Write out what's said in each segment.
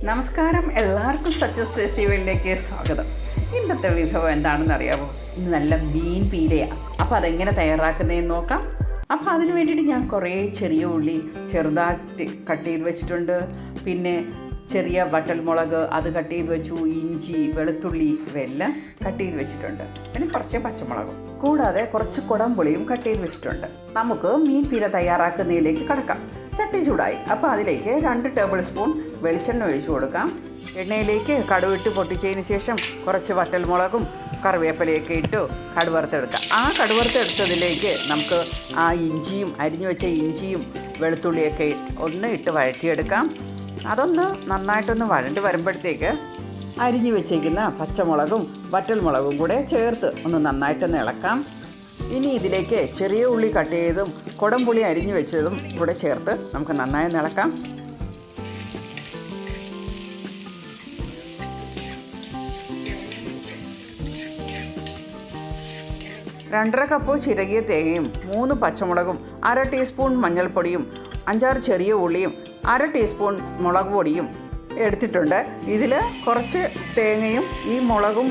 നമസ്കാരം, എല്ലാവർക്കും such as tasty വേൾഡിലേക്ക് സ്വാഗതം. ഇന്നത്തെ വിഭവം എന്താണെന്ന് അറിയാമോ? ഇന്ന് നല്ല മീൻ പീരയാണ്. അപ്പോൾ അതെങ്ങനെ തയ്യാറാക്കുന്നതെന്ന് നോക്കാം. അപ്പോൾ അതിന് വേണ്ടിയിട്ട് ഞാൻ കുറേ ചെറിയ ഉള്ളി ചെറുതായിട്ട് കട്ട് ചെയ്ത് വെച്ചിട്ടുണ്ട്. പിന്നെ ചെറിയ വറ്റൽമുളക് അത് കട്ട് ചെയ്ത് വെച്ചു. ഇഞ്ചി, വെളുത്തുള്ളി ഇവയെല്ലാം കട്ട് ചെയ്ത് വെച്ചിട്ടുണ്ട്. പിന്നെ കുറച്ച് പച്ചമുളകും കൂടാതെ കുറച്ച് കുടംപുളിയും കട്ട് ചെയ്ത് വെച്ചിട്ടുണ്ട്. നമുക്ക് മീൻ പീര തയ്യാറാക്കുന്നതിലേക്ക് കടക്കാം. ചട്ടി ചൂടായി. അപ്പോൾ അതിലേക്ക് 2 ടേബിൾ സ്പൂൺ വെളിച്ചെണ്ണ ഒഴിച്ചു കൊടുക്കാം. എണ്ണയിലേക്ക് കടുവിട്ട് പൊട്ടിച്ചതിന് ശേഷം കുറച്ച് വറ്റൽമുളകും കറിവേപ്പിലയൊക്കെ ഇട്ട് കടുവറുത്തെടുക്കാം. ആ കടുവറുത്തെടുത്തതിലേക്ക് നമുക്ക് ആ ഇഞ്ചിയും അരിഞ്ഞു വെച്ച ഇഞ്ചിയും വെളുത്തുള്ളിയൊക്കെ ഒന്ന് ഇട്ട് വഴറ്റിയെടുക്കാം. അതൊന്ന് നന്നായിട്ടൊന്ന് വഴണ്ട് വരുമ്പോഴത്തേക്ക് അരിഞ്ഞു വെച്ചേക്കുന്ന പച്ചമുളകും വറ്റൽമുളകും കൂടെ ചേർത്ത് ഒന്ന് നന്നായിട്ടൊന്ന് ഇളക്കാം. ഇനി ഇതിലേക്ക് ചെറിയ ഉള്ളി കട്ട് ചെയ്തതും കുടംപുളി അരിഞ്ഞു വെച്ചതും കൂടെ ചേർത്ത് നമുക്ക് നന്നായി ഇളക്കാം. രണ്ടര കപ്പ് ചിരകിയ തേങ്ങയും 3 പച്ചമുളകും 1/2 ടീസ്പൂൺ മഞ്ഞൾപ്പൊടിയും 5-6 ചെറിയ ഉള്ളിയും 1/2 ടീസ്പൂൺ മുളക് പൊടിയും എടുത്തിട്ടുണ്ട്. ഇതിൽ കുറച്ച് തേങ്ങയും ഈ മുളകും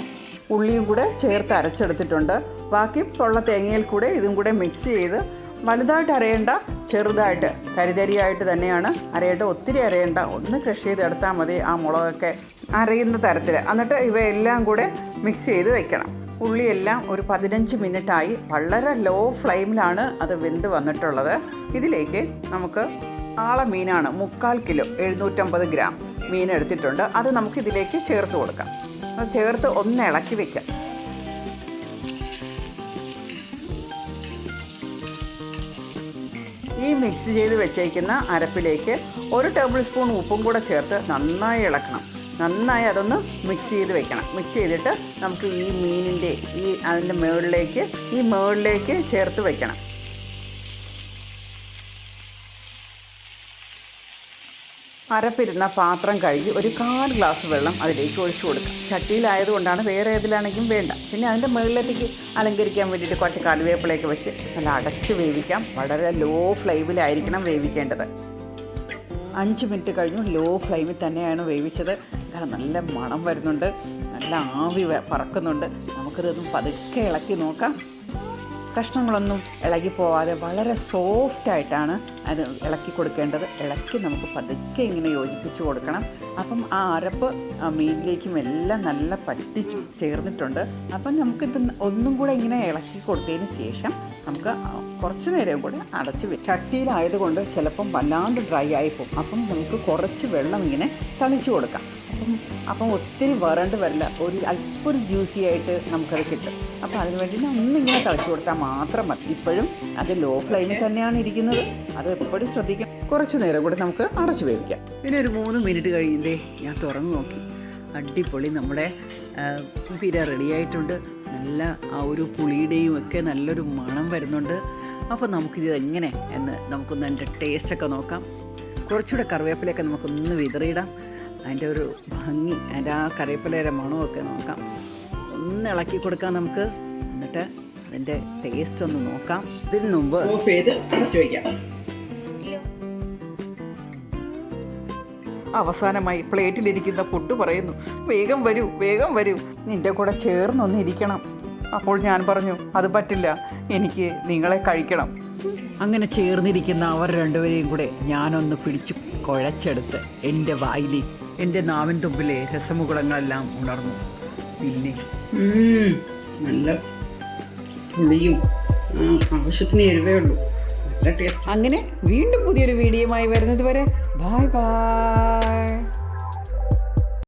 ഉള്ളിയും കൂടെ ചേർത്ത് അരച്ചെടുത്തിട്ടുണ്ട്. ബാക്കി ഉള്ള തേങ്ങയിൽ കൂടെ ഇതും കൂടെ മിക്സ് ചെയ്ത് വലുതായിട്ട് അരയേണ്ട, ചെറുതായിട്ട് തരിതരിയായിട്ട് തന്നെയാണ് അരയേണ്ട. ഒത്തിരി അരയേണ്ട, ഒന്ന് ക്രഷ് ചെയ്തെടുത്താൽ മതി ആ മുളകൊക്കെ അരയുന്ന തരത്തിൽ. എന്നിട്ട് ഇവയെല്ലാം കൂടെ മിക്സ് ചെയ്ത് വെക്കണം. ഉള്ളിയെല്ലാം ഒരു 15 മിനിറ്റായി വളരെ ലോ ഫ്ലെയിമിലാണ് അത് വെന്ത് വന്നിട്ടുള്ളത്. ഇതിലേക്ക് നമുക്ക് ആള മീനാണ് 3/4 കിലോ 750 ഗ്രാം മീൻ എടുത്തിട്ടുണ്ട്. അത് നമുക്ക് ഇതിലേക്ക് ചേർത്ത് കൊടുക്കാം. ചേർത്ത് ഒന്ന് ഇളക്കി വെക്കാം. ഈ മിക്സ് ചെയ്ത് വെച്ചേക്കുന്ന അരപ്പിലേക്ക് 1 ടേബിൾ സ്പൂൺ ഉപ്പും കൂടെ ചേർത്ത് നന്നായി ഇളക്കണം. നന്നായി അതൊന്ന് മിക്സ് ചെയ്ത് വെക്കണം. മിക്സ് ചെയ്തിട്ട് നമുക്ക് ഈ മീനിൻ്റെ അതിൻ്റെ മുകളിലേക്ക് ചേർത്ത് വെക്കണം. അരപ്പിരുന്ന പാത്രം കഴുകി ഒരു 1/4 ഗ്ലാസ് വെള്ളം അതിലേക്ക് ഒഴിച്ചു കൊടുക്കാം. ചട്ടിയിലായതുകൊണ്ടാണ്, വേറെ ഏതിലാണെങ്കിലും വേണ്ട. പിന്നെ അതിൻ്റെ മുകളിലേക്ക് അലങ്കരിക്കാൻ വേണ്ടിയിട്ട് കുറച്ച് കറിവേപ്പിലയൊക്കെ വെച്ച് നല്ല അടച്ച് വേവിക്കാം. വളരെ ലോ ഫ്ലെയിമിലായിരിക്കണം വേവിക്കേണ്ടത്. 5 മിനിറ്റ് കഴിഞ്ഞു. ലോ ഫ്ലെയിമിൽ തന്നെയാണ് വേവിച്ചത്. കാരണം നല്ല മണം വരുന്നുണ്ട്, നല്ല ആവി പറക്കുന്നുണ്ട്. നമുക്കിതൊന്നും പതുക്കെ ഇളക്കി നോക്കാം. കഷ്ണങ്ങളൊന്നും ഇളകി പോവാതെ വളരെ സോഫ്റ്റായിട്ടാണ് അത് ഇളക്കി കൊടുക്കേണ്ടത്. ഇളക്കി നമുക്ക് പതുക്കെ ഇങ്ങനെ യോജിപ്പിച്ച് കൊടുക്കണം. അപ്പം ആ അരപ്പ് ആ മീനിലേക്കും എല്ലാം നല്ല പറ്റിച്ച് ചേർന്നിട്ടുണ്ട്. അപ്പം നമുക്കിത് ഒന്നും കൂടെ ഇങ്ങനെ ഇളക്കി കൊടുത്തതിന് ശേഷം നമുക്ക് കുറച്ച് നേരം കൂടെ അടച്ച് ചട്ടിയിലായതുകൊണ്ട് ചിലപ്പം വല്ലാണ്ട് ഡ്രൈ ആയിപ്പോവും. അപ്പം നമുക്ക് കുറച്ച് വെള്ളം ഇങ്ങനെ തളിച്ച് കൊടുക്കാം. അപ്പം ഒത്തിരി വരണ്ട് വരില്ല, അല്പം ജ്യൂസി ആയിട്ട് നമുക്കത് കിട്ടും. അപ്പോൾ അതിന് വേണ്ടി ഒന്നിങ്ങനെ തളിച്ച് കൊടുത്താൽ മാത്രം മതി. ഇപ്പോഴും അത് ലോ ഫ്ലെയിമിൽ തന്നെയാണ് ഇരിക്കുന്നത്, അത് എപ്പോഴും ശ്രദ്ധിക്കാം. കുറച്ച് നേരം കൂടെ നമുക്ക് അടച്ച് വേവിക്കാം. പിന്നെ ഒരു 3 മിനിറ്റ് കഴിയുന്നേ ഞാൻ തുറന്ന് നോക്കി. അടിപൊളി നമ്മുടെ പീര റെഡിയായിട്ടുണ്ട്. നല്ല ആ ഒരു പുളിയുടെയും ഒക്കെ നല്ലൊരു മണം വരുന്നുണ്ട്. അപ്പോൾ നമുക്കിത് എങ്ങനെ എന്ന് നമുക്കൊന്ന് അതിൻ്റെ ടേസ്റ്റൊക്കെ നോക്കാം. കുറച്ചുകൂടെ കറിവേപ്പിലയൊക്കെ നമുക്കൊന്ന് വിതറിയിടാം. അതിൻ്റെ ഒരു ഭംഗി, അതിൻ്റെ ആ കറിവേപ്പിലയുടെ മണമൊക്കെ നോക്കാം. ഒന്ന് ഇളക്കി കൊടുക്കാം നമുക്ക്. എന്നിട്ട് അതിൻ്റെ ടേസ്റ്റ് ഒന്ന് നോക്കാം. ഇതിന് മുമ്പ് ഓഫ് ചെയ്ത് അടച്ചു വയ്ക്കാം. അവസാനമായി പ്ലേറ്റിലിരിക്കുന്ന പുട്ട് പറയുന്നു, വേഗം വരൂ, വേഗം വരൂ, നിൻ്റെ കൂടെ ചേർന്നൊന്നിരിക്കണം. അപ്പോൾ ഞാൻ പറഞ്ഞു, അത് പറ്റില്ല, എനിക്ക് നിങ്ങളെ കഴിക്കണം. അങ്ങനെ ചേർന്നിരിക്കുന്ന അവർ രണ്ടുപേരെയും കൂടെ ഞാനൊന്ന് പിടിച്ച് കുഴച്ചെടുത്ത് എൻ്റെ വായിലേക്ക്, എൻ്റെ നാവിൻ തുമ്പിലെ രസമുകുളങ്ങളെല്ലാം ഉണർന്നു. പിന്നെ നല്ല പുളിയും ആവശ്യത്തിന് എരിവേ ഉള്ളൂ, നല്ല ടേസ്റ്റ്. അങ്ങനെ വീണ്ടും പുതിയൊരു വീഡിയോയുമായി വരുന്നത് വരെ ബൈ ബൈ.